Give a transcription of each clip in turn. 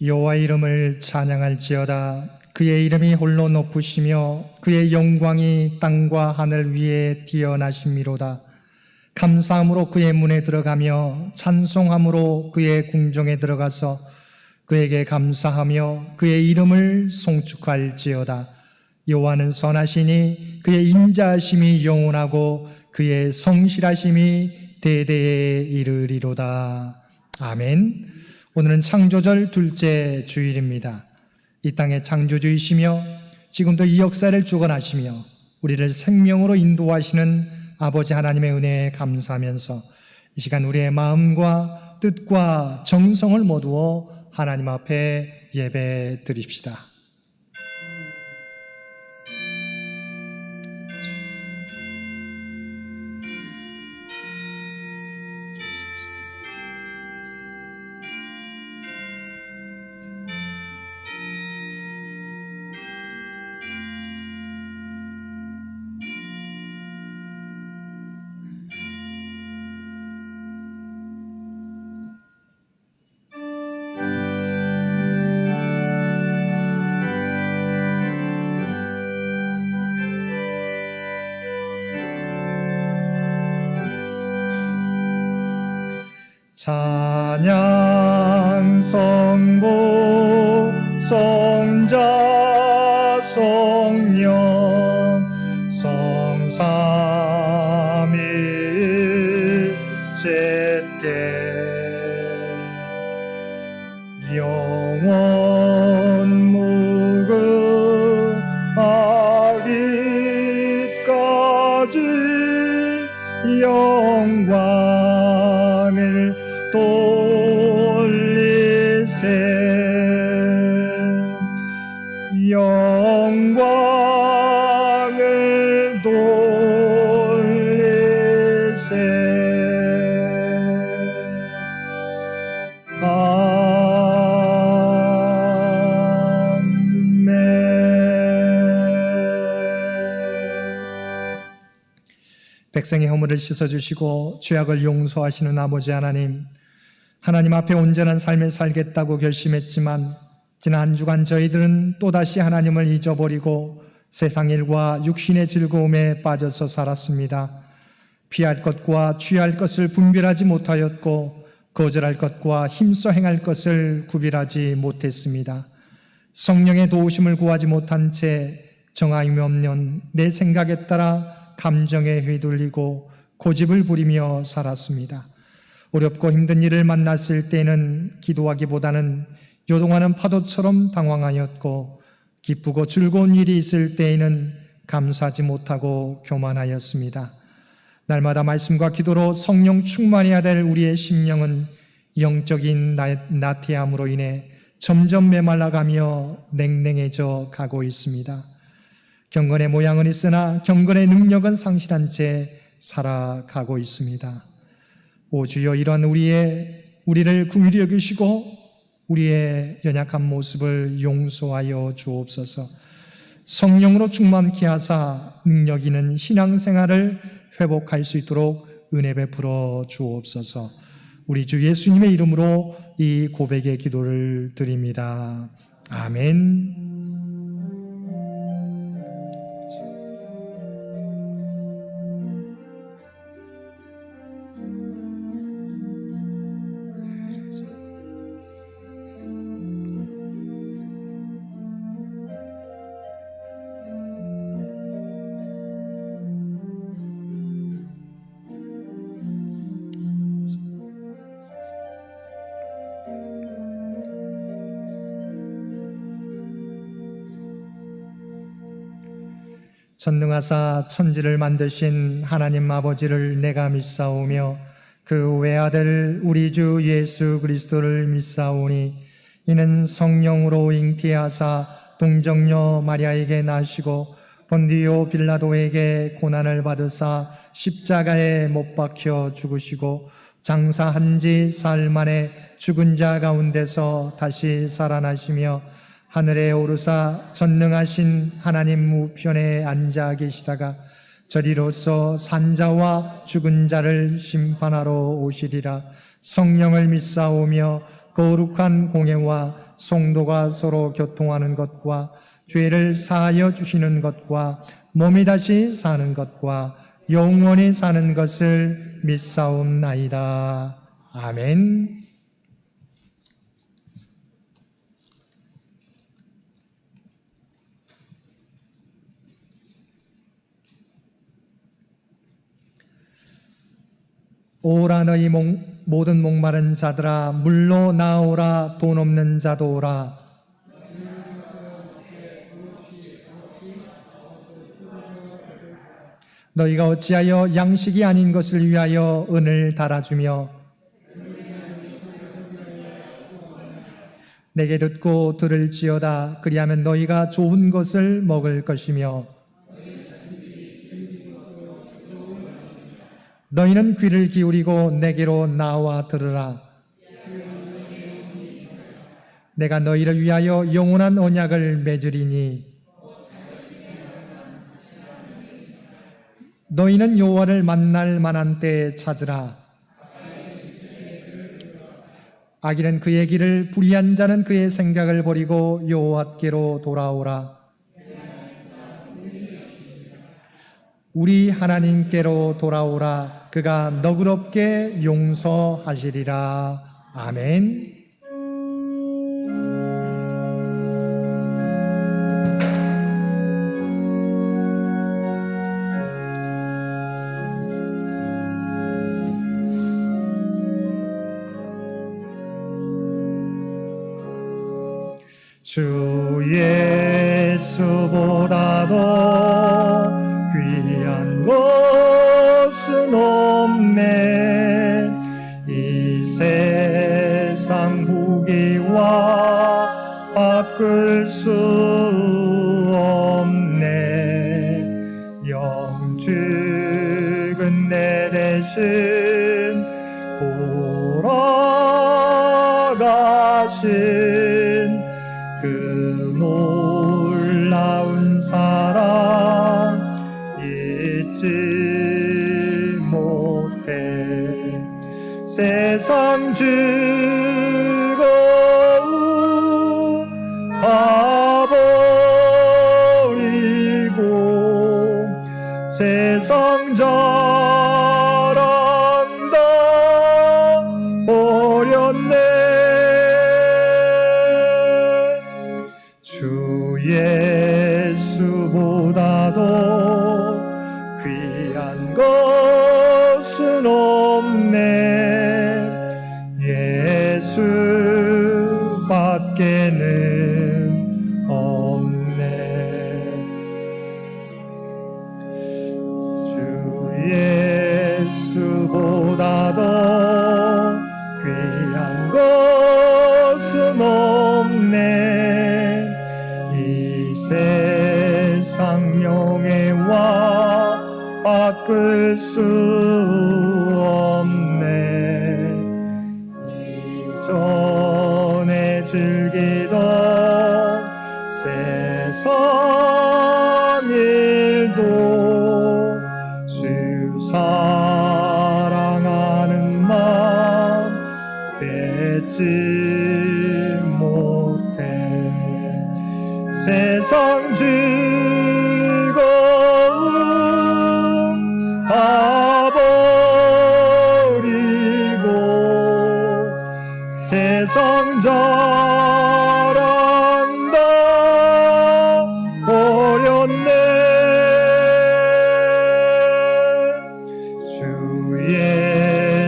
여호와 이름을 찬양할지어다. 그의 이름이 홀로 높으시며 그의 영광이 땅과 하늘 위에 뛰어나심이로다. 감사함으로 그의 문에 들어가며 찬송함으로 그의 궁정에 들어가서 그에게 감사하며 그의 이름을 송축할지어다. 여호와는 선하시니 그의 인자하심이 영원하고 그의 성실하심이 대대에 이르리로다. 아멘. 오늘은 창조절 둘째 주일입니다. 이 땅의 창조주이시며 지금도 이 역사를 주관하시며 우리를 생명으로 인도하시는 아버지 하나님의 은혜에 감사하면서 이 시간 우리의 마음과 뜻과 정성을 모두어 하나님 앞에 예배 드립시다. 찬양 성부 성자 성령 성삼위일체께 영원 무궁하기까지 영광을 돌리세 영광을 돌리세 아멘. 백성의 허물을 씻어주시고 죄악을 용서하시는 아버지 하나님, 하나님 앞에 온전한 삶을 살겠다고 결심했지만 지난 한 주간 저희들은 또다시 하나님을 잊어버리고 세상 일과 육신의 즐거움에 빠져서 살았습니다. 피할 것과 취할 것을 분별하지 못하였고 거절할 것과 힘써 행할 것을 구별하지 못했습니다. 성령의 도우심을 구하지 못한 채 정함이 없는 내 생각에 따라 감정에 휘둘리고 고집을 부리며 살았습니다. 어렵고 힘든 일을 만났을 때는 기도하기보다는 요동하는 파도처럼 당황하였고 기쁘고 즐거운 일이 있을 때에는 감사하지 못하고 교만하였습니다. 날마다 말씀과 기도로 성령 충만해야 될 우리의 심령은 영적인 나태함으로 인해 점점 메말라가며 냉랭해져 가고 있습니다. 경건의 모양은 있으나 경건의 능력은 상실한 채 살아가고 있습니다. 오 주여, 이런 우리를 긍휼히 여기시고 우리의 연약한 모습을 용서하여 주옵소서. 성령으로 충만케 하사 능력 있는 신앙생활을 회복할 수 있도록 은혜 베풀어 주옵소서. 우리 주 예수님의 이름으로 이 고백의 기도를 드립니다. 아멘. 전능하사 천지를 만드신 하나님 아버지를 내가 믿사오며 그 외아들 우리 주 예수 그리스도를 믿사오니 이는 성령으로 잉태하사 동정녀 마리아에게 나시고 본디오 빌라도에게 고난을 받으사 십자가에 못 박혀 죽으시고 장사한 지 사흘 만에 죽은 자 가운데서 다시 살아나시며 하늘에 오르사 전능하신 하나님 우편에 앉아 계시다가 저리로서 산자와 죽은 자를 심판하러 오시리라. 성령을 믿사오며 거룩한 공예와 성도가 서로 교통하는 것과 죄를 사하여 주시는 것과 몸이 다시 사는 것과 영원히 사는 것을 믿사옵나이다. 아멘. 오라 너희 모든 목마른 자들아 물로 나오라. 돈 없는 자도 오라. 너희가 어찌하여 양식이 아닌 것을 위하여 은을 달아주며 내게 듣고 들을지어다. 그리하면 너희가 좋은 것을 먹을 것이며 너희는 귀를 기울이고 내게로 나와 들으라. 내가 너희를 위하여 영원한 언약을 맺으리니 너희는 여호와를 만날 만한 때에 찾으라. 악인은 그의 길을, 불의한 자는 그의 생각을 버리고 여호와께로 돌아오라. 우리 하나님께로 돌아오라. 그가 너그럽게 용서하시리라. 아멘. 주 예수보다도 귀한 것은 없네. 이 세상 부귀와 바꿀 수 없네. 영죽은 내 대신 돌아가신 그 놀라운 사랑 잊지 못해. 세상 즐거움 다 버리고 세상 자랑 다 버렸네. 주 예수보다도 귀한 것은 없네. 예수밖에는 없네. 주 예수보다도 귀한 것은 없네. 이 세상 명예와 바꿀 수 없네. 이전에 즐기던 세상 일도 주 사랑하는 마음 뺏지 못해. 세상 즐거움 다 버리고 세상 자랑 다 버렸네. 주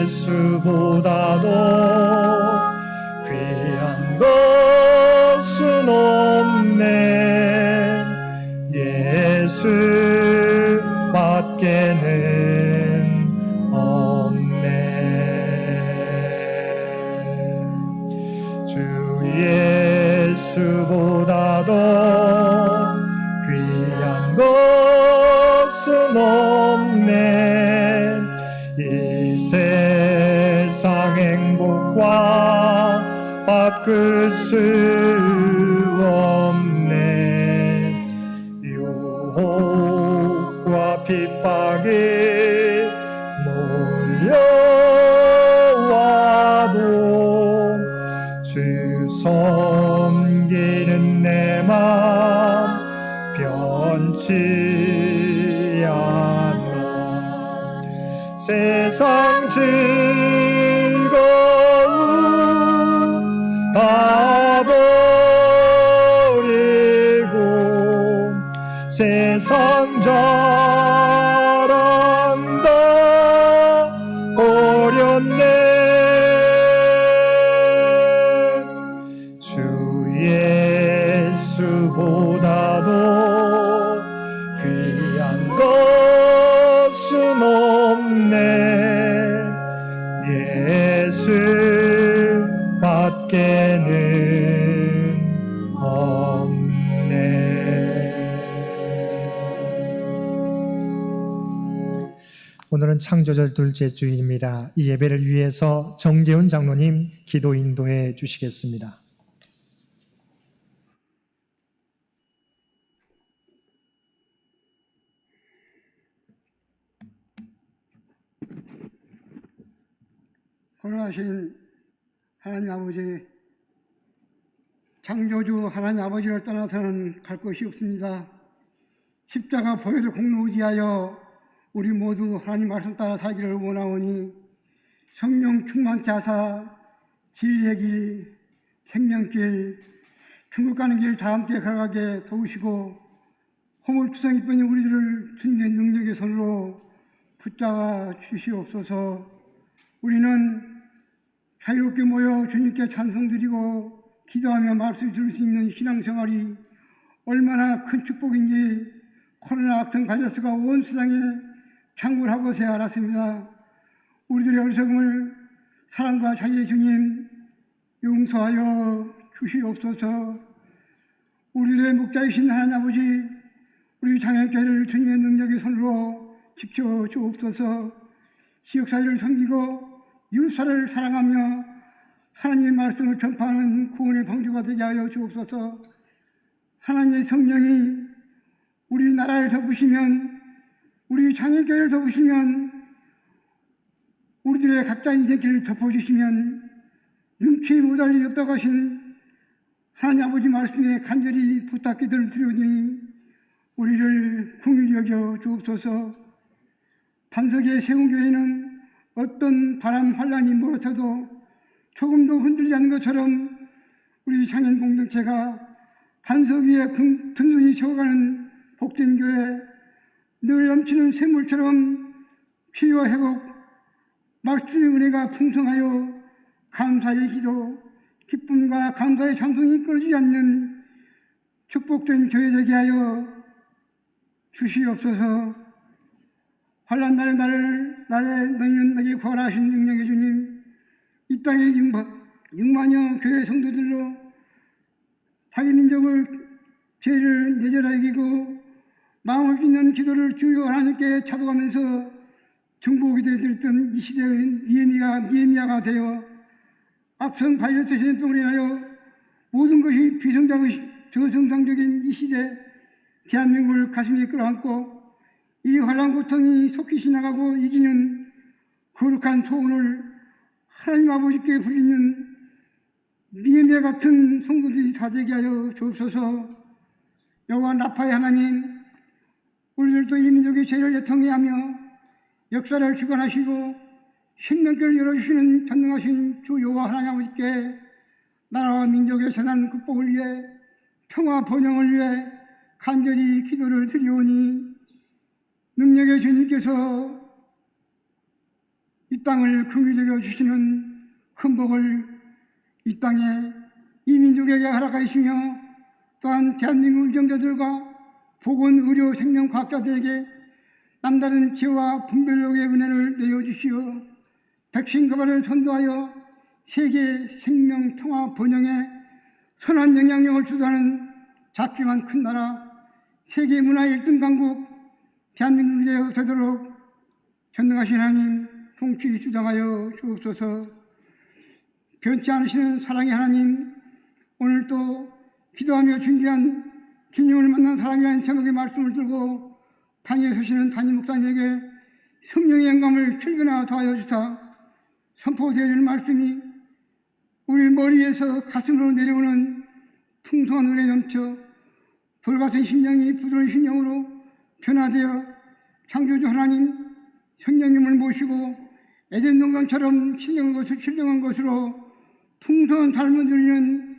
예수보다도 귀한 것은 없네. 예수밖에는 없네. 주 예수보다도 귀한 것은 없네. 이 세상 행복과 바꿀 수 없네. 유혹과 핍박이 몰려와도 변치 않아. 세상 즐거움 다 버리고 세상 자랑 다 버렸네. 주 예수보다도 귀한 것은 없네. 예수 밖에는 없네. 오늘은 창조절 둘째 주일입니다. 이 예배를 위해서 정재훈 장로님 기도 인도해 주시겠습니다. 거룩하신 하나님 아버지, 창조주 하나님 아버지를 떠나서는 갈 곳이 없습니다. 십자가 보혈의 공로 의지하여 우리 모두 하나님 말씀 따라 살기를 원하오니 성령 충만케 하사 진리의 길, 생명길, 천국 가는 길 다 함께 걸어가게 도우시고 허물투성이뿐인 우리들을 주님의 능력의 손으로 붙잡아 주시옵소서. 우리는 자유롭게 모여 주님께 찬송드리고 기도하며 말씀 들을 수 있는 신앙생활이 얼마나 큰 축복인지 코로나 같은 바이러스가 온 세상에 창궐하고서야 알았습니다. 우리들의 어리석음을 사랑과 자유의 주님 용서하여 주시옵소서. 우리들의 목자이신 하나님 아버지, 우리 장애교회를 주님의 능력의 손으로 지켜주옵소서. 지역사회를 섬기고 이웃사를 사랑하며 하나님의 말씀을 전파하는 구원의 방주가 되게 하여 주옵소서. 하나님의 성령이 우리 나라를 덮으시면, 우리 장애교회를 덮으시면, 우리들의 각자 인생길을 덮어주시면 능치 못할 일이 없다고 하신 하나님 아버지 말씀에 간절히 부탁기도를 드리오니 우리를 긍휼히 여겨 주옵소서. 반석에 세운 교회는 어떤 바람 환란이 몰아쳐도 조금도 흔들리지 않는 것처럼 우리 장애인 공동체가 반석 위에 든든히 적어가는 복된 교회, 늘 넘치는 샘물처럼 피와 회복, 말씀의 은혜가 풍성하여 감사의 기도, 기쁨과 감사의 찬송이 끊어지지 않는 축복된 교회 되게 하여 주시옵소서. 환난 날에 너희는 내게 구하라 하신 능력의 주님, 이 땅의 6만여 교회 성도들로 자기 민족을 죄를 내절하 여기고 마음을 찢는 기도를 주여 하나님께 찾아가면서 중보기도에 드렸던 이 시대의 니에미야가 되어 악성 바이러스 전염병으로 인하여 모든 것이 저정상적인 이 시대 대한민국을 가슴에 끌어안고 이 환난 고통이 속히 지나가고 이기는 거룩한 소원을 하나님 아버지께 부리는 니에미야 같은 성도들이 다 되게 하여 주옵소서. 여호와 라파의 하나님, 우리들도 이 민족의 죄를 애통해 하며 역사를 주관하시고 생명길을 열어주시는 전능하신 주 여호와 하나님 아버지께 나라와 민족의 재난 극복을 위해 평화 번영을 위해 간절히 기도를 드리오니 능력의 주님께서 이 땅을 긍휼히 여겨 주시는 큰 복을 이 땅에 이 민족에게 허락하시며 또한 대한민국 의정자들과 보건, 의료, 생명 과학자들에게 남다른 지혜와 분별력의 은혜를 내어주시어 백신 개발을 선도하여 세계 생명 평화 번영에 선한 영향력을 주도하는 작지만 큰 나라, 세계 문화 1등 강국 대한민국이 되도록 전능하신 하나님 통치 주장하여 주옵소서. 변치 않으시는 사랑의 하나님, 오늘 또 기도하며 준비한 주님을 만난 사람이라는 제목의 말씀을 들고 단위에 서시는 담임 목사님에게 성령의 영감을 출변하여 더하여 주사 선포되어 줄 말씀이 우리 머리에서 가슴으로 내려오는 풍성한 은혜 넘쳐 돌같은 심령이 부드러운 심령으로 변화되어 창조주 하나님 성령님을 모시고 에덴 동산처럼 신령한 것으로 풍성한 삶을 누리는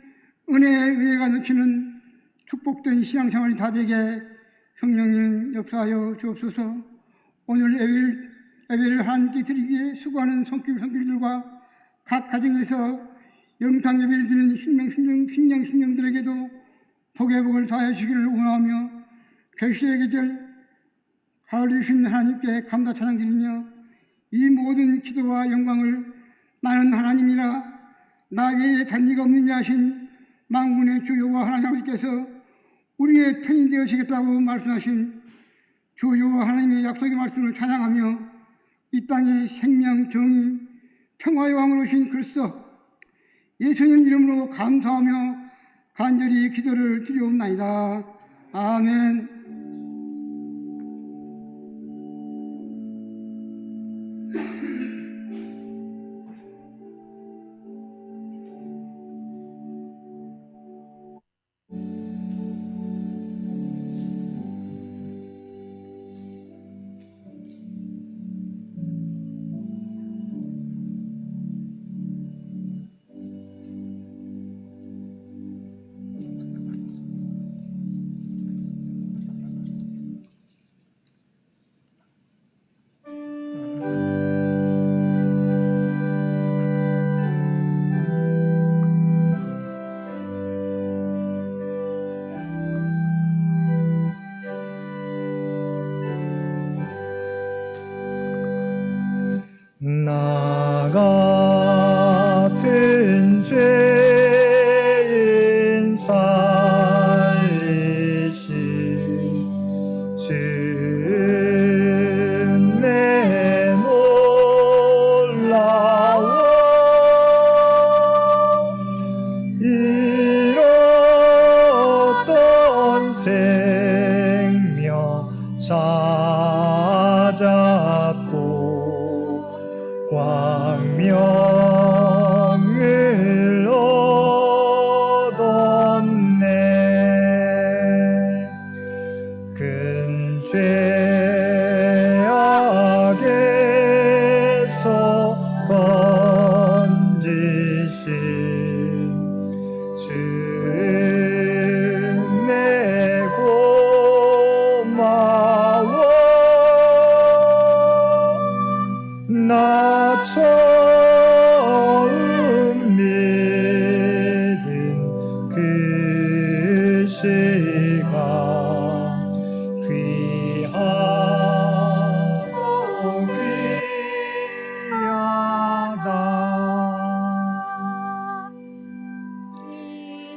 은혜가 넘치는 축복된 신앙생활이 다 되게 성령님 역사하여 주옵소서. 오늘 예배를 하나님께 드리기에 수고하는 성길들과 각 가정에서 영상 예배를 드리는 신령들에게도 복의 복을 다하여 주시기를 원하며 결실의 계절 가을 주신 하나님께 감사 찬양드리며 이 모든 기도와 영광을 나는 하나님이라 나 외에 단리가 없느니라 하신 만군의 주 여호와 하나님 아버지께서 우리의 편이 되어지겠다고 말씀하신 주 여호와 하나님의 약속의 말씀을 찬양하며 이 땅에 생명, 정의, 평화의 왕으로 오신 그리스도 예수님 이름으로 감사하며 간절히 기도를 드리옵나이다. 아멘. 나 같은 죄인 살리신 주는 내 놀라워 잃었던 생명 찾았고 광명을 얻었네. 큰 죄악에서 건지신 주는 내 고마워. 나 처음 믿은 그 시간 귀하고 귀하다.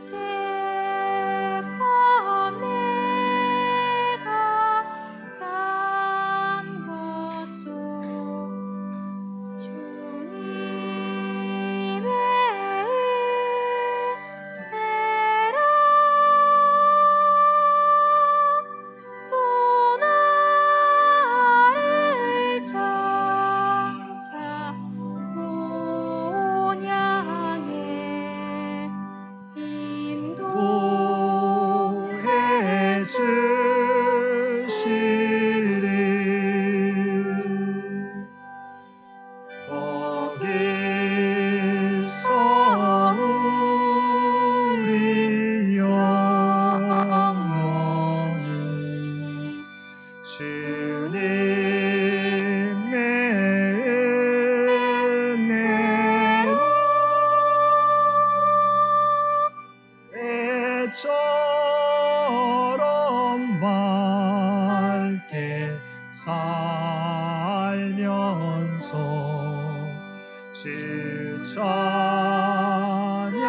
이제껏 내가 산 것도 주님의 은혜라. 또 나를 장차 본향에 인도해 주시리. 거기서 우리 영혼이 주님의 은혜로 애처럼 밝게 살면서 주 찬양하리라.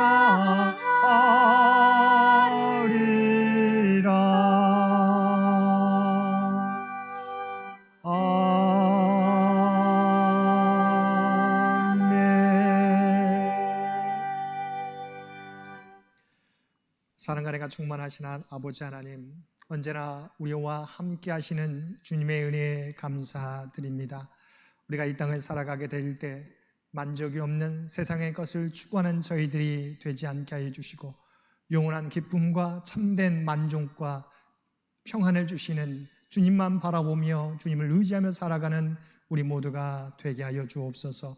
사랑과 은혜가 충만하신 아버지 하나님, 언제나 우리와 함께 하시는 주님의 은혜에 감사드립니다. 우리가 이 땅을 살아가게 될 때 만족이 없는 세상의 것을 추구하는 저희들이 되지 않게 하여 주시고 영원한 기쁨과 참된 만족과 평안을 주시는 주님만 바라보며 주님을 의지하며 살아가는 우리 모두가 되게 하여 주옵소서.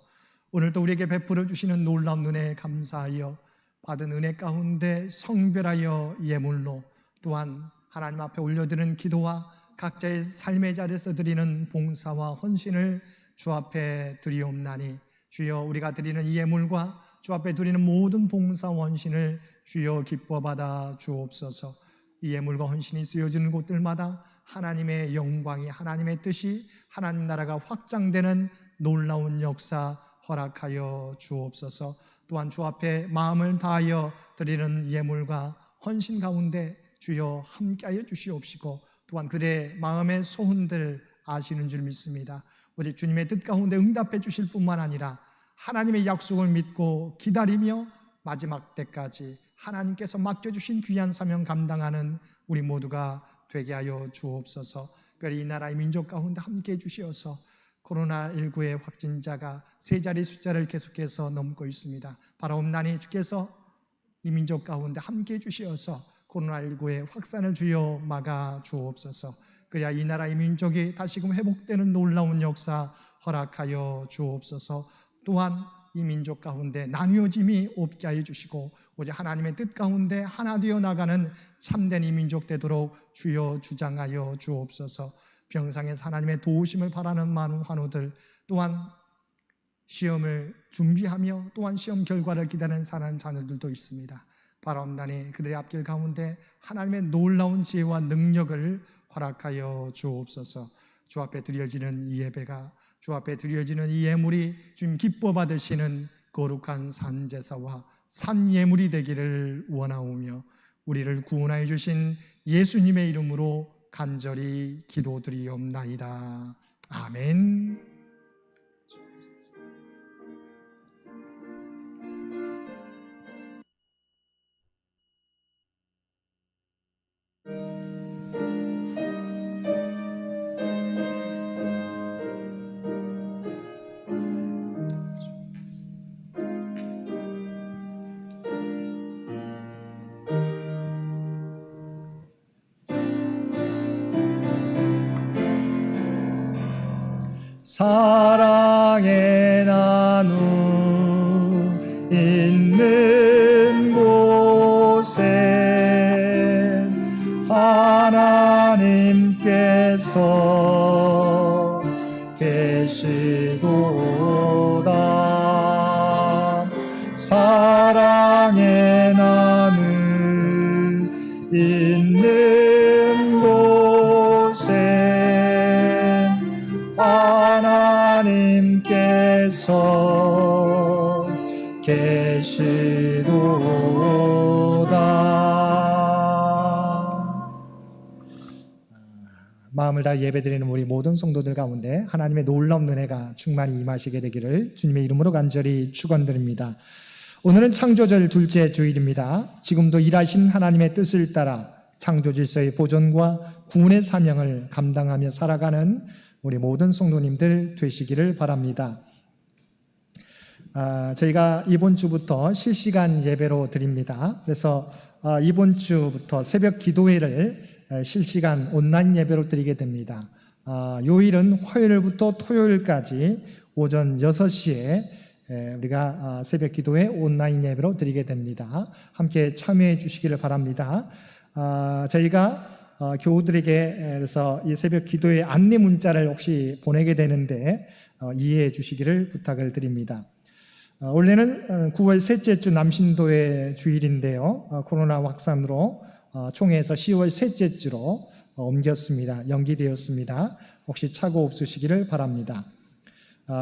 오늘도 우리에게 베풀어 주시는 놀라운 은혜에 감사하여 받은 은혜 가운데 성별하여 예물로, 또한 하나님 앞에 올려드리는 기도와 각자의 삶의 자리에서 드리는 봉사와 헌신을 주 앞에 드리옵나니, 주여 우리가 드리는 이 예물과 주 앞에 드리는 모든 봉사와 헌신을 주여 기뻐 받아 주옵소서. 이 예물과 헌신이 쓰여지는 곳들마다 하나님의 영광이, 하나님의 뜻이, 하나님 나라가 확장되는 놀라운 역사 허락하여 주옵소서. 또한 주 앞에 마음을 다하여 드리는 예물과 헌신 가운데 주여 함께하여 주시옵시고, 또한 그들의 마음의 소원들 아시는 줄 믿습니다. 오직 주님의 뜻 가운데 응답해 주실 뿐만 아니라 하나님의 약속을 믿고 기다리며 마지막 때까지 하나님께서 맡겨주신 귀한 사명 감당하는 우리 모두가 되게 하여 주옵소서. 특별히 이 나라의 민족 가운데 함께해 주시어서 코로나19의 확진자가 세 자리 숫자를 계속해서 넘고 있습니다. 바라옵나니 주께서 이 민족 가운데 함께해 주시어서 코로나19의 확산을 주여 막아 주옵소서. 그래야 이 나라의 민족이 다시금 회복되는 놀라운 역사 허락하여 주옵소서. 또한 이 민족 가운데 나뉘어짐이 없게 하여 주시고 오직 하나님의 뜻 가운데 하나 되어 나가는 참된 이 민족 되도록 주여 주장하여 주옵소서. 병상에서 하나님의 도우심을 바라는 많은 환우들, 또한 시험을 준비하며 또한 시험 결과를 기다리는 사랑하는 자녀들도 있습니다. 바라옵나니 그들의 앞길 가운데 하나님의 놀라운 지혜와 능력을 허락하여 주옵소서. 주 앞에 드려지는 이 예배가, 주 앞에 드려지는 이 예물이 주님 기뻐 받으시는 거룩한 산제사와 산예물이 되기를 원하오며 우리를 구원하여 주신 예수님의 이름으로 간절히 기도드리옵나이다. 아멘. 사랑의 나눔 있는 곳에 하나님께서 계시도다. 사랑의 나눔 있는 곳에 하나님께서 계시도다. 마음을 다해 예배드리는 우리 모든 성도들 가운데 하나님의 놀라운 은혜가 충만히 임하시게 되기를 주님의 이름으로 간절히 축원드립니다. 오늘은 창조절 둘째 주일입니다. 지금도 일하신 하나님의 뜻을 따라 창조 질서의 보존과 구원의 사명을 감당하며 살아가는 우리 모든 성도님들 되시기를 바랍니다. 저희가 이번 주부터 실시간 예배로 드립니다. 그래서 이번 주부터 새벽 기도회를 실시간 온라인 예배로 드리게 됩니다. 요일은 화요일부터 토요일까지 오전 6시에 우리가 새벽 기도회 온라인 예배로 드리게 됩니다. 함께 참여해 주시기를 바랍니다. 저희가 교우들에게 그래서 이 새벽 기도의 안내 문자를 혹시 보내게 되는데 이해해 주시기를 부탁을 드립니다. 원래는 9월 셋째 주 남신도의 주일인데요. 코로나 확산으로 총회에서 10월 셋째 주로 옮겼습니다. 연기되었습니다. 혹시 착오 없으시기를 바랍니다.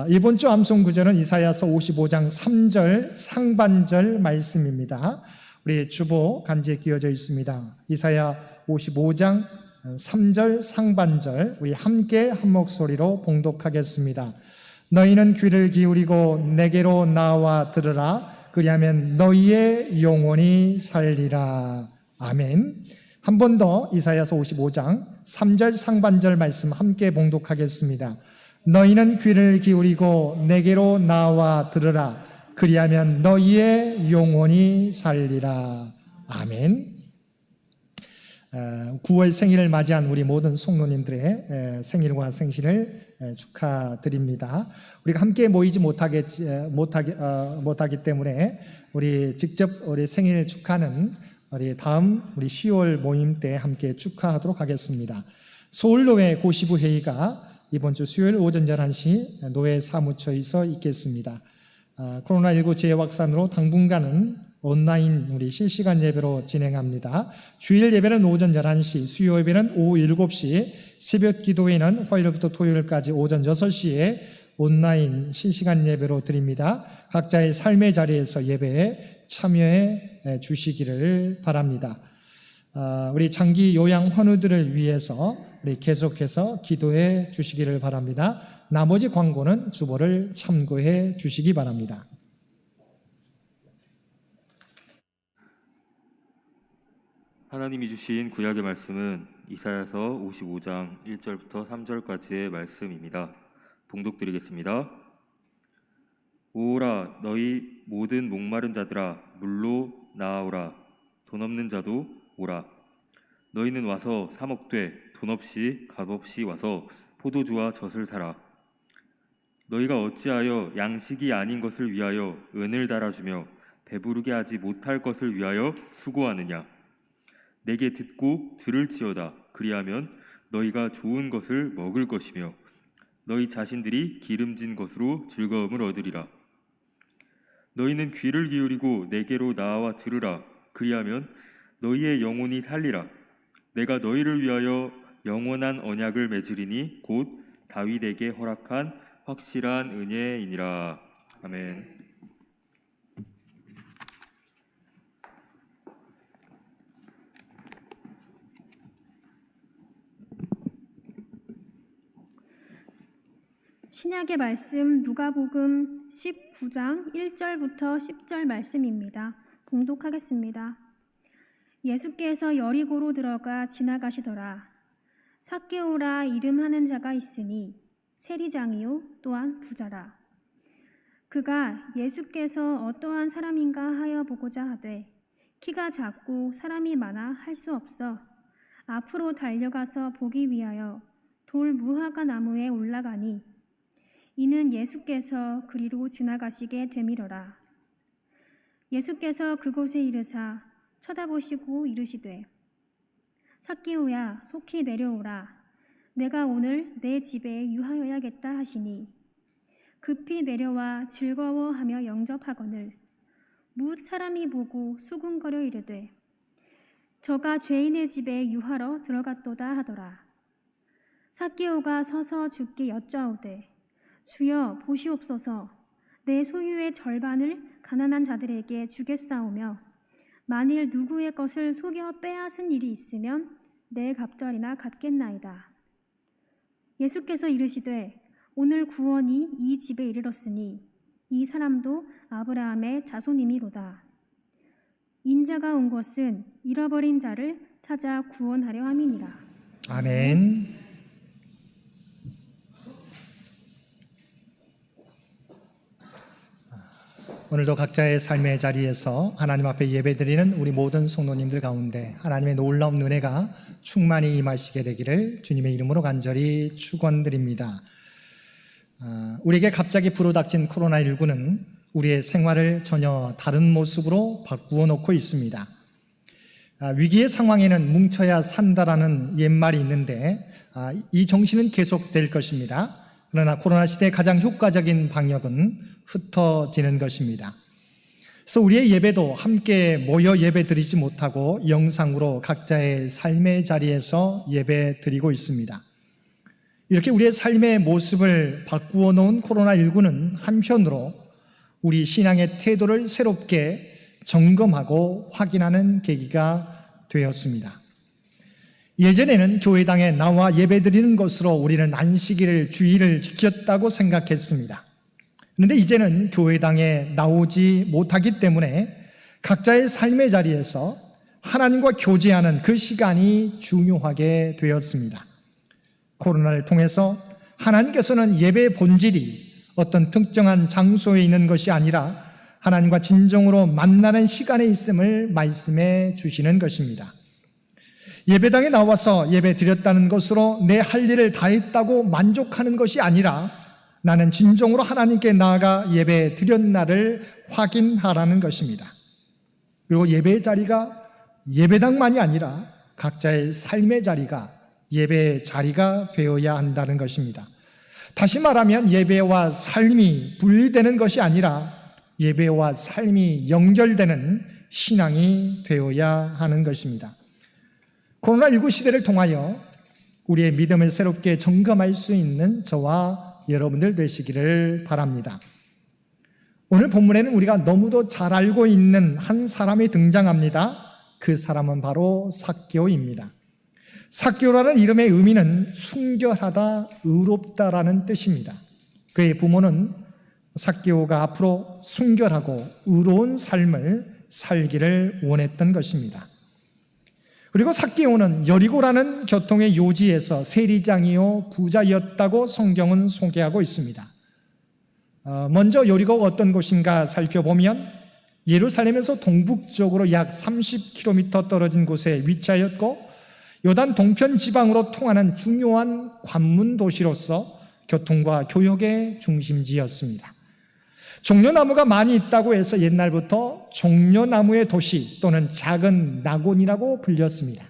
이번 주 암송 구절은 이사야서 55장 3절 상반절 말씀입니다. 우리 주보 간지에 끼워져 있습니다. 이사야 55장 3절 상반절 우리 함께 한 목소리로 봉독하겠습니다. 너희는 귀를 기울이고 내게로 나와 들으라. 그리하면 너희의 영혼이 살리라. 아멘. 한 번 더 이사야서 55장 3절 상반절 말씀 함께 봉독하겠습니다. 너희는 귀를 기울이고 내게로 나와 들으라. 그리하면 너희의 영혼이 살리라. 아멘. 9월 생일을 맞이한 우리 모든 성도님들의 생일과 생신을 축하드립니다. 우리가 함께 모이지 못하기 때문에 우리 직접 우리 생일 축하는 우리 다음 우리 10월 모임 때 함께 축하하도록 하겠습니다. 서울노회 고시부 회의가 이번 주 수요일 오전 11시 노회 사무처에서 있겠습니다. 코로나19 재확산으로 당분간은 온라인 우리 실시간 예배로 진행합니다. 주일 예배는 오전 11시, 수요 예배는 오후 7시, 새벽 기도회는 화요일부터 토요일까지 오전 6시에 온라인 실시간 예배로 드립니다. 각자의 삶의 자리에서 예배에 참여해 주시기를 바랍니다. 우리 장기 요양 환우들을 위해서 우리 계속해서 기도해 주시기를 바랍니다. 나머지 광고는 주보를 참고해 주시기 바랍니다. 하나님이 주신 구약의 말씀은 이사야서 55장 1절부터 3절까지의 말씀입니다. 봉독드리겠습니다. 오라 너희 모든 목마른 자들아 물로 나아오라. 돈 없는 자도 오라. 너희는 와서 사 먹되 돈 없이 값없이 와서 포도주와 젖을 사라. 너희가 어찌하여 양식이 아닌 것을 위하여 은을 달아주며 배부르게 하지 못할 것을 위하여 수고하느냐. 내게 듣고 들을지어다. 그리하면 너희가 좋은 것을 먹을 것이며 너희 자신들이 기름진 것으로 즐거움을 얻으리라. 너희는 귀를 기울이고 내게로 나와 들으라. 그리하면 너희의 영혼이 살리라. 내가 너희를 위하여 영원한 언약을 맺으리니 곧 다윗에게 허락한 확실한 은혜이니라. 아멘. 신약의 말씀 누가복음 19장 1절부터 10절 말씀입니다. 봉독하겠습니다. 예수께서 여리고로 들어가 지나가시더라. 삭개오라 이름하는 자가 있으니 세리장이요 또한 부자라. 그가 예수께서 어떠한 사람인가 하여 보고자 하되 키가 작고 사람이 많아 할 수 없어 앞으로 달려가서 보기 위하여 돌 무화과 나무에 올라가니 이는 예수께서 그리로 지나가시게 되밀어라. 예수께서 그곳에 이르사 쳐다보시고 이르시되 삭개오야 속히 내려오라. 내가 오늘 내 집에 유하여야겠다 하시니 급히 내려와 즐거워하며 영접하거늘 뭇 사람이 보고 수군거려 이르되 저가 죄인의 집에 유하러 들어갔도다 하더라. 삭개오가 서서 주께 여짜오되 주여 보시옵소서. 내 소유의 절반을 가난한 자들에게 주겠사오며 만일 누구의 것을 속여 빼앗은 일이 있으면 내 갑절이나 갚겠나이다. 예수께서 이르시되 오늘 구원이 이 집에 이르렀으니 이 사람도 아브라함의 자손이미로다. 인자가 온 것은 잃어버린 자를 찾아 구원하려 함이니라. 아멘. 오늘도 각자의 삶의 자리에서 하나님 앞에 예배드리는 우리 모든 성도님들 가운데 하나님의 놀라운 은혜가 충만히 임하시게 되기를 주님의 이름으로 간절히 축원드립니다. 우리에게 갑자기 불어닥친 코로나19는 우리의 생활을 전혀 다른 모습으로 바꾸어 놓고 있습니다. 위기의 상황에는 뭉쳐야 산다라는 옛말이 있는데 이 정신은 계속될 것입니다. 그러나 코로나 시대의 가장 효과적인 방역은 흩어지는 것입니다. 그래서 우리의 예배도 함께 모여 예배 드리지 못하고 영상으로 각자의 삶의 자리에서 예배 드리고 있습니다. 이렇게 우리의 삶의 모습을 바꾸어 놓은 코로나19는 한편으로 우리 신앙의 태도를 새롭게 점검하고 확인하는 계기가 되었습니다. 예전에는 교회당에 나와 예배드리는 것으로 우리는 안식일을 주일을 지켰다고 생각했습니다. 그런데 이제는 교회당에 나오지 못하기 때문에 각자의 삶의 자리에서 하나님과 교제하는 그 시간이 중요하게 되었습니다. 코로나를 통해서 하나님께서는 예배의 본질이 어떤 특정한 장소에 있는 것이 아니라 하나님과 진정으로 만나는 시간에 있음을 말씀해 주시는 것입니다. 예배당에 나와서 예배 드렸다는 것으로 내 할 일을 다 했다고 만족하는 것이 아니라 나는 진정으로 하나님께 나아가 예배 드렸나를 확인하라는 것입니다. 그리고 예배의 자리가 예배당만이 아니라 각자의 삶의 자리가 예배의 자리가 되어야 한다는 것입니다. 다시 말하면 예배와 삶이 분리되는 것이 아니라 예배와 삶이 연결되는 신앙이 되어야 하는 것입니다. 코로나19 시대를 통하여 우리의 믿음을 새롭게 점검할 수 있는 저와 여러분들 되시기를 바랍니다. 오늘 본문에는 우리가 너무도 잘 알고 있는 한 사람이 등장합니다. 그 사람은 바로 삭개오입니다. 삭개오라는 이름의 의미는 순결하다, 의롭다라는 뜻입니다. 그의 부모는 삭개오가 앞으로 순결하고 의로운 삶을 살기를 원했던 것입니다. 그리고 삭개오는 여리고라는 교통의 요지에서 세리장이요 부자였다고 성경은 소개하고 있습니다. 먼저 여리고가 어떤 곳인가 살펴보면 예루살렘에서 동북쪽으로 약 30km 떨어진 곳에 위치하였고 요단 동편 지방으로 통하는 중요한 관문 도시로서 교통과 교역의 중심지였습니다. 종려나무가 많이 있다고 해서 옛날부터 종려나무의 도시 또는 작은 낙원이라고 불렸습니다.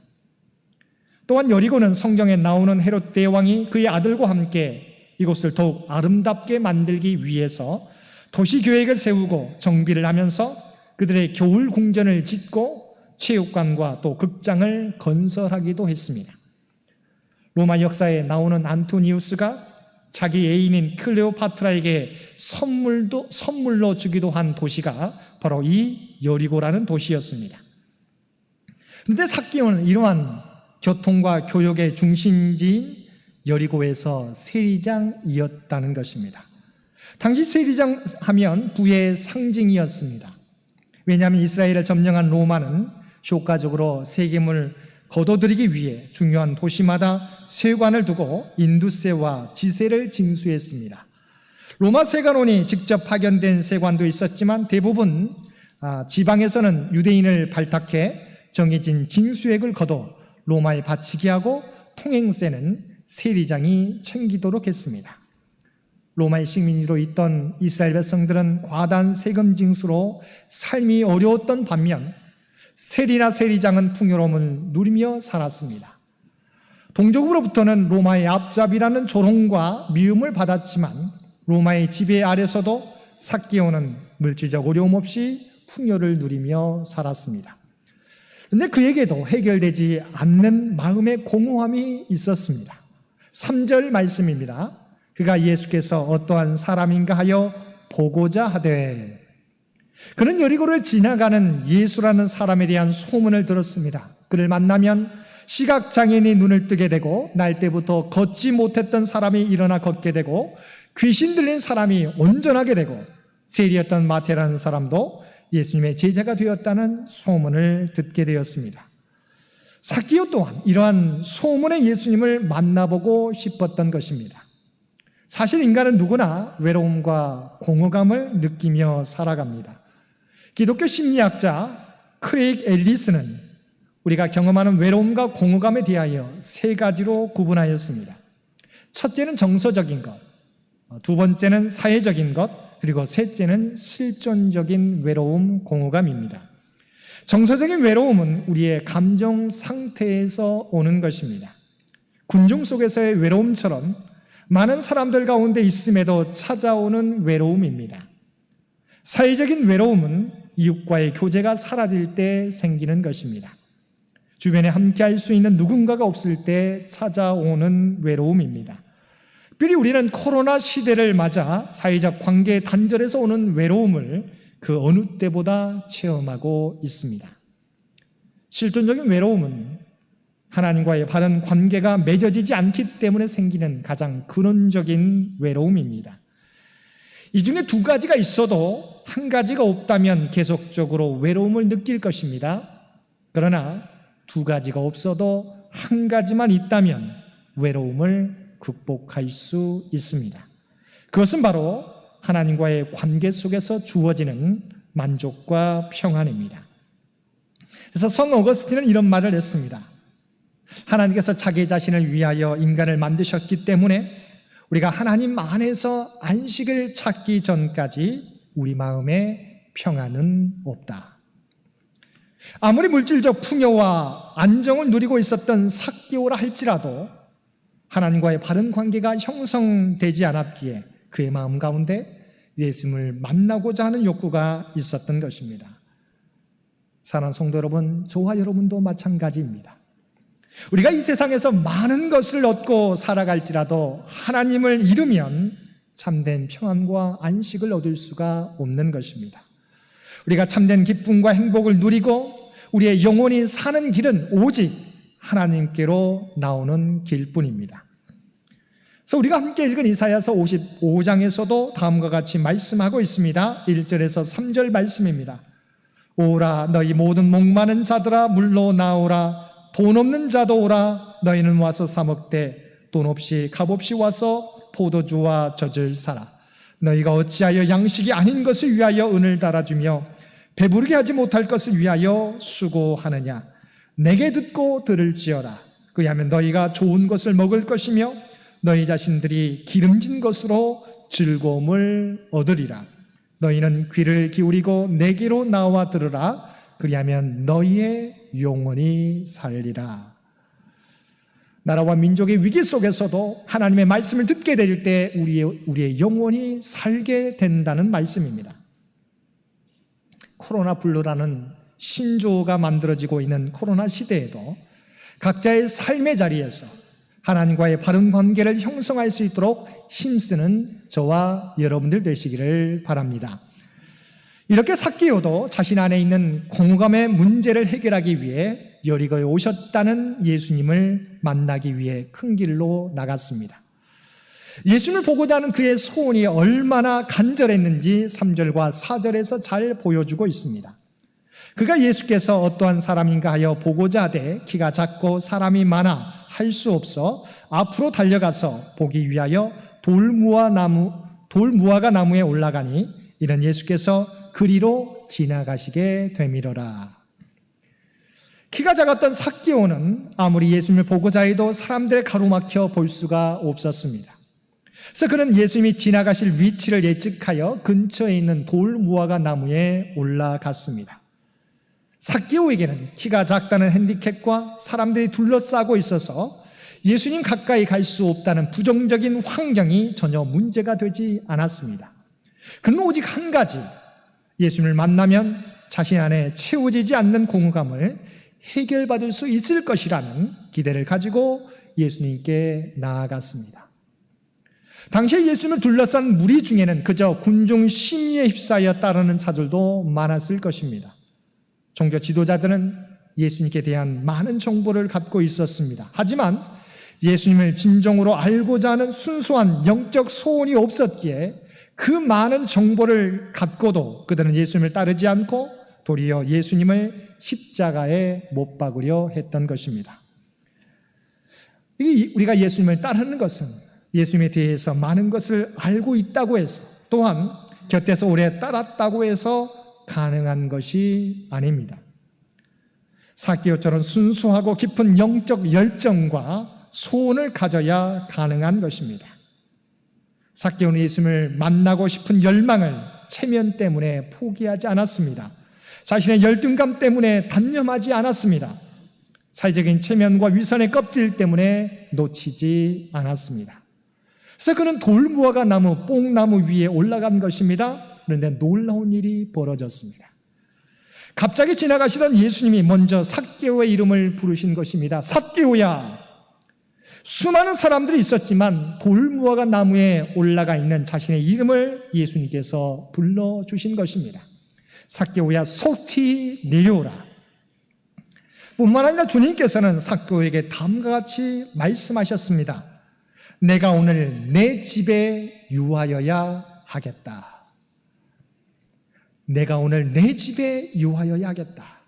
또한 여리고는 성경에 나오는 헤롯 대왕이 그의 아들과 함께 이곳을 더욱 아름답게 만들기 위해서 도시 계획을 세우고 정비를 하면서 그들의 겨울 궁전을 짓고 체육관과 또 극장을 건설하기도 했습니다. 로마 역사에 나오는 안토니우스가 자기 애인인 클레오파트라에게 선물로 주기도 한 도시가 바로 이 여리고라는 도시였습니다. 그런데 삭개오는 이러한 교통과 교역의 중심지인 여리고에서 세리장이었다는 것입니다. 당시 세리장 하면 부의 상징이었습니다. 왜냐하면 이스라엘을 점령한 로마는 효과적으로 세금을 거둬들이기 위해 중요한 도시마다 세관을 두고 인두세와 지세를 징수했습니다. 로마 세관원이 직접 파견된 세관도 있었지만 대부분 지방에서는 유대인을 발탁해 정해진 징수액을 거둬 로마에 바치게 하고 통행세는 세리장이 챙기도록 했습니다. 로마의 식민지로 있던 이스라엘 백성들은 과다한 세금 징수로 삶이 어려웠던 반면 세리나 세리장은 풍요로움을 누리며 살았습니다. 동족으로부터는 로마의 앞잡이라는 조롱과 미움을 받았지만 로마의 지배 아래서도 삭개오는 물질적 어려움 없이 풍요를 누리며 살았습니다. 그런데 그에게도 해결되지 않는 마음의 공허함이 있었습니다. 3절 말씀입니다. 그가 예수께서 어떠한 사람인가 하여 보고자 하되, 그는 여리고를 지나가는 예수라는 사람에 대한 소문을 들었습니다. 그를 만나면 시각장애인이 눈을 뜨게 되고 날 때부터 걷지 못했던 사람이 일어나 걷게 되고 귀신 들린 사람이 온전하게 되고 세리였던 마태라는 사람도 예수님의 제자가 되었다는 소문을 듣게 되었습니다. 삭개오 또한 이러한 소문의 예수님을 만나보고 싶었던 것입니다. 사실 인간은 누구나 외로움과 공허감을 느끼며 살아갑니다. 기독교 심리학자 크레이그 앨리스는 우리가 경험하는 외로움과 공허감에 대하여 3가지로 구분하였습니다. 첫째는 정서적인 것, 두 번째는 사회적인 것, 그리고 셋째는 실존적인 외로움, 공허감입니다. 정서적인 외로움은 우리의 감정 상태에서 오는 것입니다. 군중 속에서의 외로움처럼 많은 사람들 가운데 있음에도 찾아오는 외로움입니다. 사회적인 외로움은 이웃과의 교제가 사라질 때 생기는 것입니다. 주변에 함께할 수 있는 누군가가 없을 때 찾아오는 외로움입니다. 특별히 우리는 코로나 시대를 맞아 사회적 관계 단절에서 오는 외로움을 그 어느 때보다 체험하고 있습니다. 실존적인 외로움은 하나님과의 바른 관계가 맺어지지 않기 때문에 생기는 가장 근원적인 외로움입니다. 이 중에 2가지가 있어도 1가지가 없다면 계속적으로 외로움을 느낄 것입니다. 그러나 2가지가 없어도 1가지만 있다면 외로움을 극복할 수 있습니다. 그것은 바로 하나님과의 관계 속에서 주어지는 만족과 평안입니다. 그래서 성 어거스틴은 이런 말을 했습니다. 하나님께서 자기 자신을 위하여 인간을 만드셨기 때문에 우리가 하나님 안에서 안식을 찾기 전까지 우리 마음에 평안은 없다. 아무리 물질적 풍요와 안정을 누리고 있었던 삭개오라 할지라도 하나님과의 바른 관계가 형성되지 않았기에 그의 마음 가운데 예수님을 만나고자 하는 욕구가 있었던 것입니다. 사랑하는 성도 여러분, 저와 여러분도 마찬가지입니다. 우리가 이 세상에서 많은 것을 얻고 살아갈지라도 하나님을 잃으면 참된 평안과 안식을 얻을 수가 없는 것입니다. 우리가 참된 기쁨과 행복을 누리고 우리의 영혼이 사는 길은 오직 하나님께로 나오는 길뿐입니다. 그래서 우리가 함께 읽은 이사야서 55장에서도 다음과 같이 말씀하고 있습니다. 1절에서 3절 말씀입니다. 오라 너희 모든 목마른 자들아 물로 나오라 돈 없는 자도 오라 너희는 와서 사 먹되 돈 없이 값없이 와서 포도주와 젖을 사라. 너희가 어찌하여 양식이 아닌 것을 위하여 은을 달아주며 배부르게 하지 못할 것을 위하여 수고하느냐. 내게 듣고 들을지어다. 그리하면 너희가 좋은 것을 먹을 것이며 너희 자신들이 기름진 것으로 즐거움을 얻으리라. 너희는 귀를 기울이고 내게로 나와 들으라. 그리하면 너희의 영혼이 살리라. 나라와 민족의 위기 속에서도 하나님의 말씀을 듣게 될 때 우리의 영혼이 살게 된다는 말씀입니다. 코로나 블루라는 신조어가 만들어지고 있는 코로나 시대에도 각자의 삶의 자리에서 하나님과의 바른 관계를 형성할 수 있도록 힘쓰는 저와 여러분들 되시기를 바랍니다. 이렇게 삭개오도 자신 안에 있는 공감의 문제를 해결하기 위해 여리고에 오셨다는 예수님을 만나기 위해 큰 길로 나갔습니다. 예수님을 보고자 하는 그의 소원이 얼마나 간절했는지 3절과 4절에서 잘 보여주고 있습니다. 그가 예수께서 어떠한 사람인가 하여 보고자 하되 키가 작고 사람이 많아 할 수 없어 앞으로 달려가서 보기 위하여 돌무화가 나무에 올라가니 이는 예수께서 그리로 지나가시게 되미러라. 키가 작았던 삭개오는 아무리 예수님을 보고자 해도 사람들의 가로막혀 볼 수가 없었습니다. 그래서 그는 예수님이 지나가실 위치를 예측하여 근처에 있는 돌무화과 나무에 올라갔습니다. 삭개오에게는 키가 작다는 핸디캡과 사람들이 둘러싸고 있어서 예수님 가까이 갈 수 없다는 부정적인 환경이 전혀 문제가 되지 않았습니다. 그는 오직 한 가지, 예수님을 만나면 자신 안에 채워지지 않는 공허감을 해결받을 수 있을 것이라는 기대를 가지고 예수님께 나아갔습니다. 당시에 예수님을 둘러싼 무리 중에는 그저 군중 심리에 휩싸여 따르는 자들도 많았을 것입니다. 종교 지도자들은 예수님께 대한 많은 정보를 갖고 있었습니다. 하지만 예수님을 진정으로 알고자 하는 순수한 영적 소원이 없었기에 그 많은 정보를 갖고도 그들은 예수님을 따르지 않고 도리어 예수님을 십자가에 못 박으려 했던 것입니다. 우리가 예수님을 따르는 것은 예수님에 대해서 많은 것을 알고 있다고 해서 또한 곁에서 오래 따랐다고 해서 가능한 것이 아닙니다. 삭개오처럼 순수하고 깊은 영적 열정과 소원을 가져야 가능한 것입니다. 삭개오는 예수님을 만나고 싶은 열망을 체면 때문에 포기하지 않았습니다. 자신의 열등감 때문에 단념하지 않았습니다. 사회적인 체면과 위선의 껍질 때문에 놓치지 않았습니다. 그래서 그는 돌무화과 나무, 뽕나무 위에 올라간 것입니다. 그런데 놀라운 일이 벌어졌습니다. 갑자기 지나가시던 예수님이 먼저 삭개오의 이름을 부르신 것입니다. 삭개오야! 수많은 사람들이 있었지만 돌무화과 나무에 올라가 있는 자신의 이름을 예수님께서 불러주신 것입니다. 삭개오야, 속히 내려오라. 뿐만 아니라 주님께서는 삭개오에게 다음과 같이 말씀하셨습니다. 내가 오늘 내 집에 유하여야 하겠다. 내가 오늘 내 집에 유하여야 하겠다.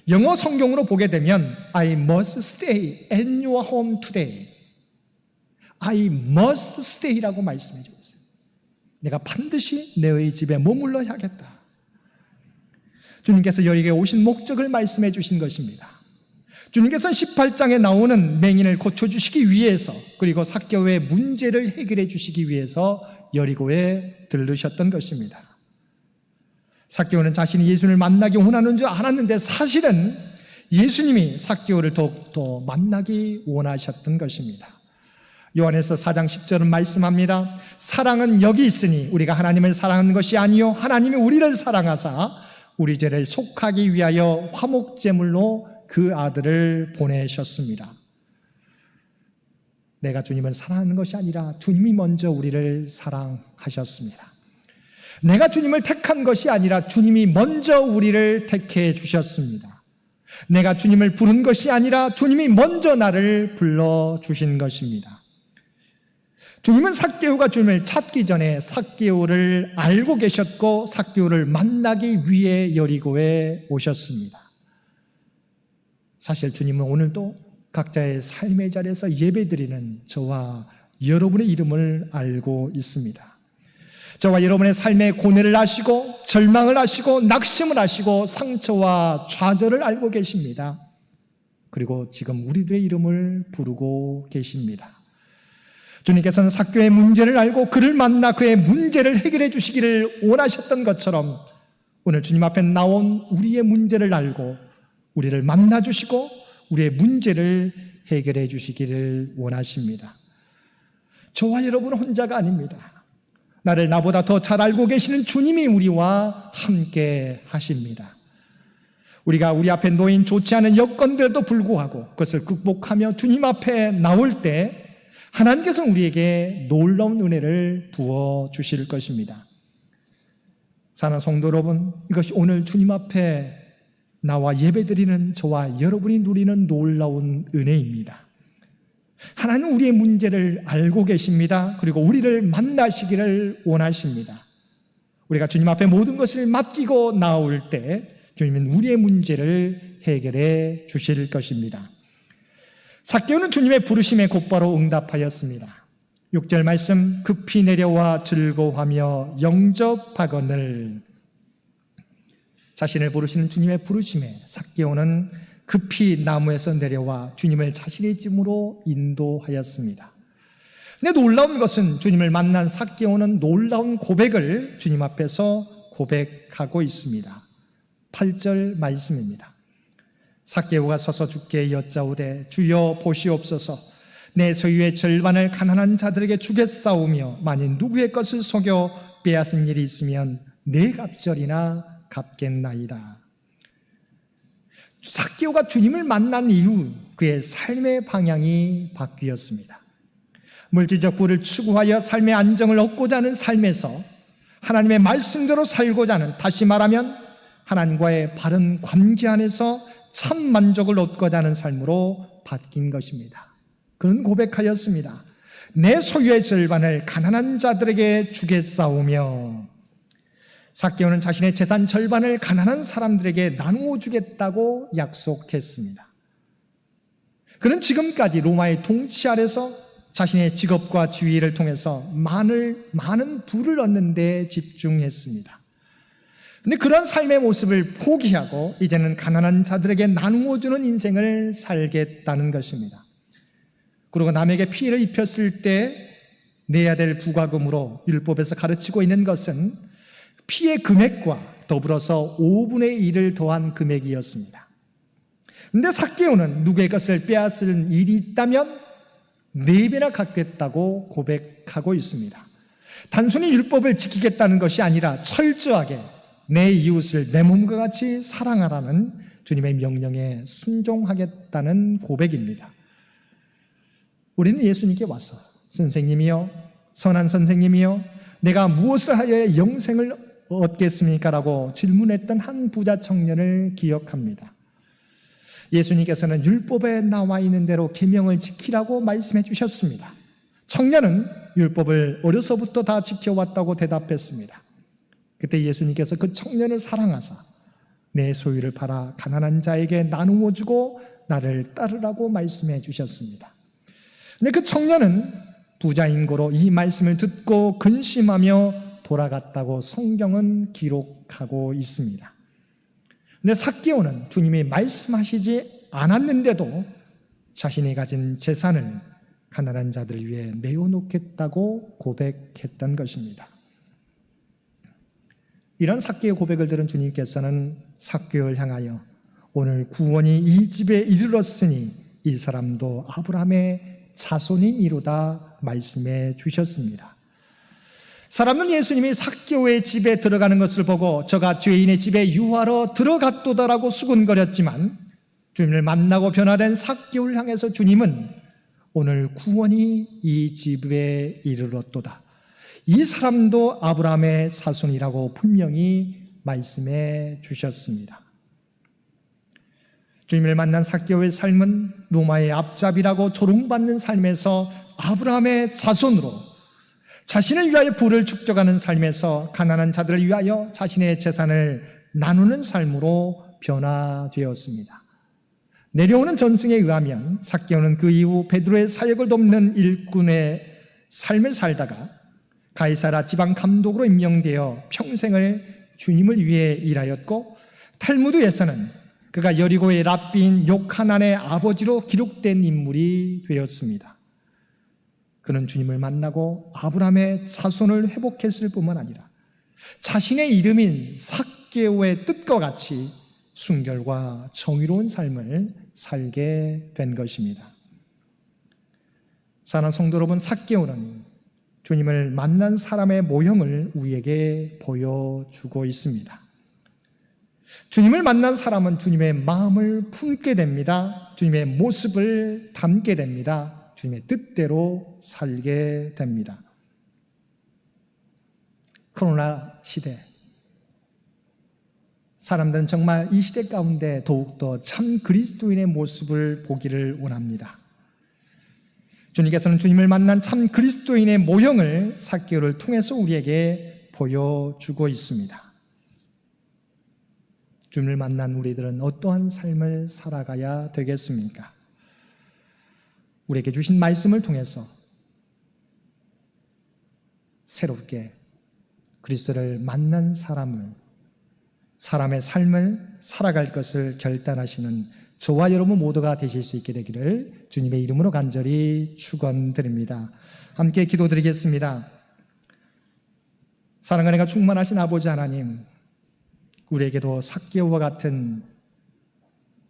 영어 성경으로 보게 되면 I must stay in your home today. I must stay라고 말씀해 주고 있어요. 내가 반드시 너희 집에 머물러야 하겠다. 주님께서 여리고에 오신 목적을 말씀해 주신 것입니다. 주님께서는 18장에 나오는 맹인을 고쳐주시기 위해서, 그리고 삭개오의 문제를 해결해 주시기 위해서 여리고에 들르셨던 것입니다. 삭개오는 자신이 예수님을 만나기 원하는 줄 알았는데 사실은 예수님이 삭개오를 더욱더 만나기 원하셨던 것입니다. 요한에서 4장 10절은 말씀합니다. 사랑은 여기 있으니 우리가 하나님을 사랑하는 것이 아니요 하나님이 우리를 사랑하사 우리 죄를 속하기 위하여 화목제물로 그 아들을 보내셨습니다. 내가 주님을 사랑하는 것이 아니라 주님이 먼저 우리를 사랑하셨습니다. 내가 주님을 택한 것이 아니라 주님이 먼저 우리를 택해 주셨습니다. 내가 주님을 부른 것이 아니라 주님이 먼저 나를 불러주신 것입니다. 주님은 삭개오가 주님을 찾기 전에 삭개오를 알고 계셨고 삭개오를 만나기 위해 여리고에 오셨습니다. 사실 주님은 오늘도 각자의 삶의 자리에서 예배드리는 저와 여러분의 이름을 알고 있습니다. 저와 여러분의 삶의 고뇌를 아시고 절망을 아시고 낙심을 아시고 상처와 좌절을 알고 계십니다. 그리고 지금 우리들의 이름을 부르고 계십니다. 주님께서는 삭개오의 문제를 알고 그를 만나 그의 문제를 해결해 주시기를 원하셨던 것처럼 오늘 주님 앞에 나온 우리의 문제를 알고 우리를 만나 주시고 우리의 문제를 해결해 주시기를 원하십니다. 저와 여러분은 혼자가 아닙니다. 나를 나보다 더 잘 알고 계시는 주님이 우리와 함께 하십니다. 우리가 우리 앞에 놓인 좋지 않은 여건들에도 불구하고 그것을 극복하며 주님 앞에 나올 때 하나님께서는 우리에게 놀라운 은혜를 부어주실 것입니다. 사랑하는 성도 여러분, 이것이 오늘 주님 앞에 나와 예배드리는 저와 여러분이 누리는 놀라운 은혜입니다. 하나님은 우리의 문제를 알고 계십니다. 그리고 우리를 만나시기를 원하십니다. 우리가 주님 앞에 모든 것을 맡기고 나올 때 주님은 우리의 문제를 해결해 주실 것입니다. 삭개오는 주님의 부르심에 곧바로 응답하였습니다. 6절 말씀, 급히 내려와 즐거워하며 영접하거늘. 자신을 부르시는 주님의 부르심에 삭개오는 급히 나무에서 내려와 주님을 자신의 짐으로 인도하였습니다. 근데 놀라운 것은 주님을 만난 삭개오는 놀라운 고백을 주님 앞에서 고백하고 있습니다. 8절 말씀입니다. 삭개오가 서서 주께 여짜오되 주여 보시옵소서, 내 소유의 절반을 가난한 자들에게 주겠사오며 만일 누구의 것을 속여 빼앗은 일이 있으면 네 갑절이나 갚겠나이다. 삭개오가 주님을 만난 이후 그의 삶의 방향이 바뀌었습니다. 물질적 부를 추구하여 삶의 안정을 얻고자 하는 삶에서 하나님의 말씀대로 살고자 하는, 다시 말하면 하나님과의 바른 관계 안에서 참 만족을 얻고자 하는 삶으로 바뀐 것입니다. 그는 고백하였습니다. 내 소유의 절반을 가난한 자들에게 주겠사오며. 삭개오는 자신의 재산 절반을 가난한 사람들에게 나누어 주겠다고 약속했습니다. 그는 지금까지 로마의 통치 아래서 자신의 직업과 지위를 통해서 많은 부를 얻는 데 집중했습니다. 근데 그런 삶의 모습을 포기하고 이제는 가난한 자들에게 나누어 주는 인생을 살겠다는 것입니다. 그리고 남에게 피해를 입혔을 때 내야 될 부과금으로 율법에서 가르치고 있는 것은 피해 금액과 더불어서 5분의 1을 더한 금액이었습니다. 그런데 삭개오는 누구의 것을 빼앗은 일이 있다면 4배나 갚겠다고 고백하고 있습니다. 단순히 율법을 지키겠다는 것이 아니라 철저하게 내 이웃을 내 몸과 같이 사랑하라는 주님의 명령에 순종하겠다는 고백입니다. 우리는 예수님께 와서 선생님이여, 선한 선생님이여, 내가 무엇을 하여야 영생을 얻겠습니까? 라고 질문했던 한 부자 청년을 기억합니다. 예수님께서는 율법에 나와 있는 대로 계명을 지키라고 말씀해 주셨습니다. 청년은 율법을 어려서부터 다 지켜왔다고 대답했습니다. 그때 예수님께서 그 청년을 사랑하사 내 소유를 팔아 가난한 자에게 나누어 주고 나를 따르라고 말씀해 주셨습니다. 근데 그 청년은 부자인 고로 이 말씀을 듣고 근심하며 돌아갔다고 성경은 기록하고 있습니다. 근데 삭개오는 주님이 말씀하시지 않았는데도 자신이 가진 재산을 가난한 자들을 위해 내어놓겠다고 고백했던 것입니다. 이런 삭개의 고백을 들은 주님께서는 삭개오를 향하여 오늘 구원이 이 집에 이르렀으니 이 사람도 아브라함의 자손이니로다 말씀해 주셨습니다. 사람은 예수님이 삭개오의 집에 들어가는 것을 보고 저가 죄인의 집에 유하러 들어갔도다라고 수군거렸지만 주님을 만나고 변화된 삭개오를 향해서 주님은 오늘 구원이 이 집에 이르렀도다, 이 사람도 아브라함의 자손이라고 분명히 말씀해 주셨습니다. 주님을 만난 삭개오의 삶은 로마의 앞잡이라고 조롱받는 삶에서 아브라함의 자손으로, 자신을 위하여 부를 축적하는 삶에서 가난한 자들을 위하여 자신의 재산을 나누는 삶으로 변화되었습니다. 내려오는 전승에 의하면 삭개오는 그 이후 베드로의 사역을 돕는 일꾼의 삶을 살다가 가이사라 지방 감독으로 임명되어 평생을 주님을 위해 일하였고, 탈무드에서는 그가 여리고의 랍비인 요하난의 아버지로 기록된 인물이 되었습니다. 그는 주님을 만나고 아브라함의 자손을 회복했을 뿐만 아니라 자신의 이름인 삭개오의 뜻과 같이 순결과 정의로운 삶을 살게 된 것입니다. 사랑하는 성도 여러분, 삭개오는 주님을 만난 사람의 모형을 우리에게 보여주고 있습니다. 주님을 만난 사람은 주님의 마음을 품게 됩니다. 주님의 모습을 담게 됩니다. 주님의 뜻대로 살게 됩니다. 코로나 시대, 사람들은 정말 이 시대 가운데 더욱더 참 그리스도인의 모습을 보기를 원합니다. 주님께서는 주님을 만난 참 그리스도인의 모형을 삭개오를 통해서 우리에게 보여주고 있습니다. 주님을 만난 우리들은 어떠한 삶을 살아가야 되겠습니까? 우리에게 주신 말씀을 통해서 새롭게 그리스도를 만난 사람의 삶을 살아갈 것을 결단하시는 저와 여러분 모두가 되실 수 있게 되기를 주님의 이름으로 간절히 축원드립니다. 함께 기도드리겠습니다. 사랑과 은혜가 충만하신 아버지 하나님, 우리에게도 삭개오와 같은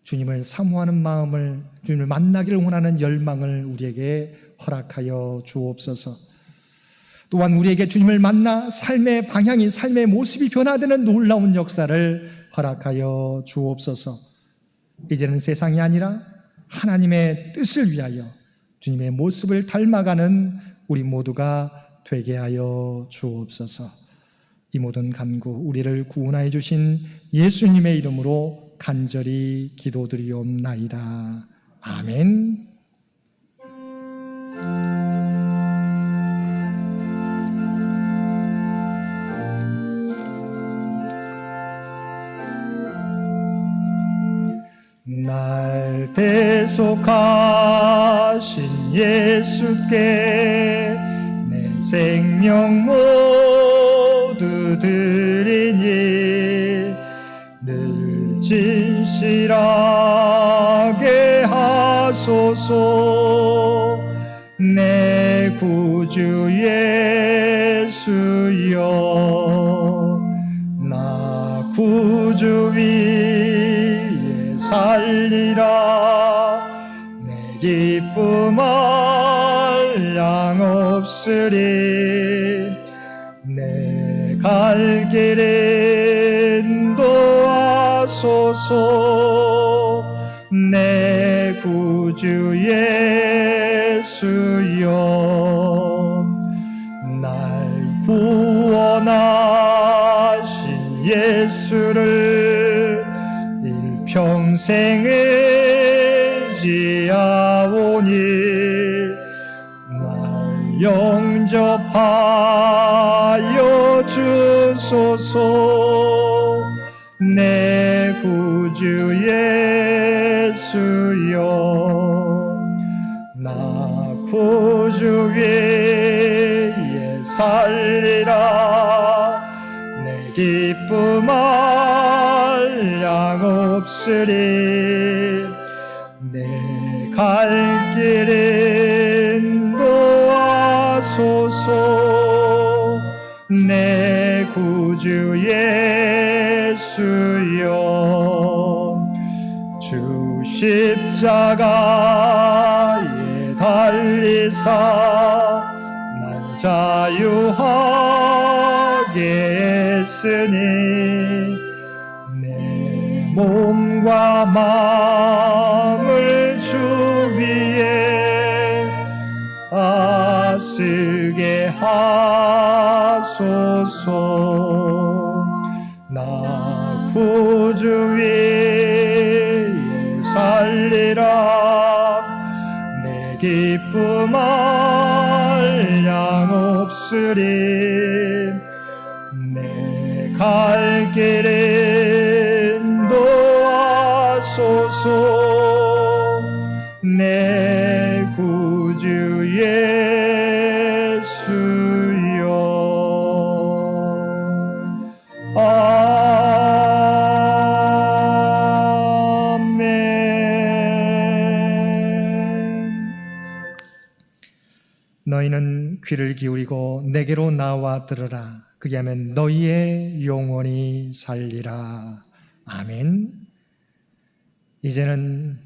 주님을 사모하는 마음을, 주님을 만나기를 원하는 열망을 우리에게 허락하여 주옵소서. 또한 우리에게 주님을 만나 삶의 방향이, 삶의 모습이 변화되는 놀라운 역사를 허락하여 주옵소서. 이제는 세상이 아니라 하나님의 뜻을 위하여 주님의 모습을 닮아가는 우리 모두가 되게 하여 주옵소서. 이 모든 간구 우리를 구원하여 주신 예수님의 이름으로 간절히 기도드리옵나이다. 아멘. 날 대속하신 예수께 내 생명 모두 드리니 늘 진실하게 하소서. 내 구주 예수여, 나 구주 위에 살리라. 내 기쁨 한량 없으리. 내 갈 길 인도하소서. 내 구주 예수여, 날 구원하신 예수를 일평생 의지하오니 날 영접하여 주소서. 내 구주 예수여, 나 구주 위에 살리라. 내 기쁨 한량 없으리. 내 갈 길 인도하소서. 내 구주 예수여, 주 십자가에 달리사 날 자유하게 했으니 내 몸과 마음을 주 위에 다스게 하소서. 나 구주 위에 살리라. 내 기쁨 한량 없으리. 내 갈 길 인도하소서. 내 구주 예수여. 아멘. 너희는 귀를 기울이고 내게로 나와 들으라. 그게 하면 너희의 영혼이 살리라. 아멘. 이제는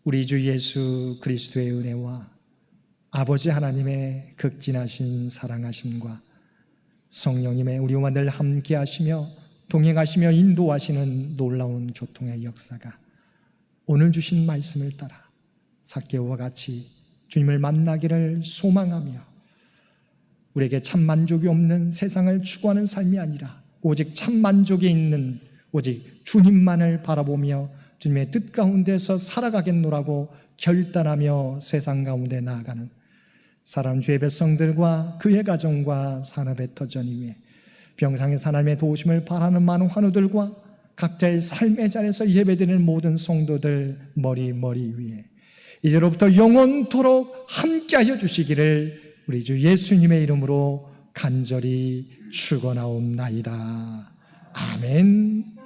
우리 주 예수 그리스도의 은혜와 아버지 하나님의 극진하신 사랑하심과 성령님의 우리와 늘 함께 하시며 동행하시며 인도하시는 놀라운 교통의 역사가 오늘 주신 말씀을 따라 삭개오와 같이 주님을 만나기를 소망하며 우리에게 참 만족이 없는 세상을 추구하는 삶이 아니라 오직 참 만족이 있는 오직 주님만을 바라보며 주님의 뜻 가운데서 살아가겠노라고 결단하며 세상 가운데 나아가는 사람 주의 백성들과 그의 가정과 산업의 터전 위에 병상의 하나님의 도우심을 바라는 많은 환우들과 각자의 삶의 자리에서 예배드리는 모든 성도들 머리 위에 이제로부터 영원토록 함께하여 주시기를 우리 주 예수님의 이름으로 간절히 축원하옵나이다. 아멘.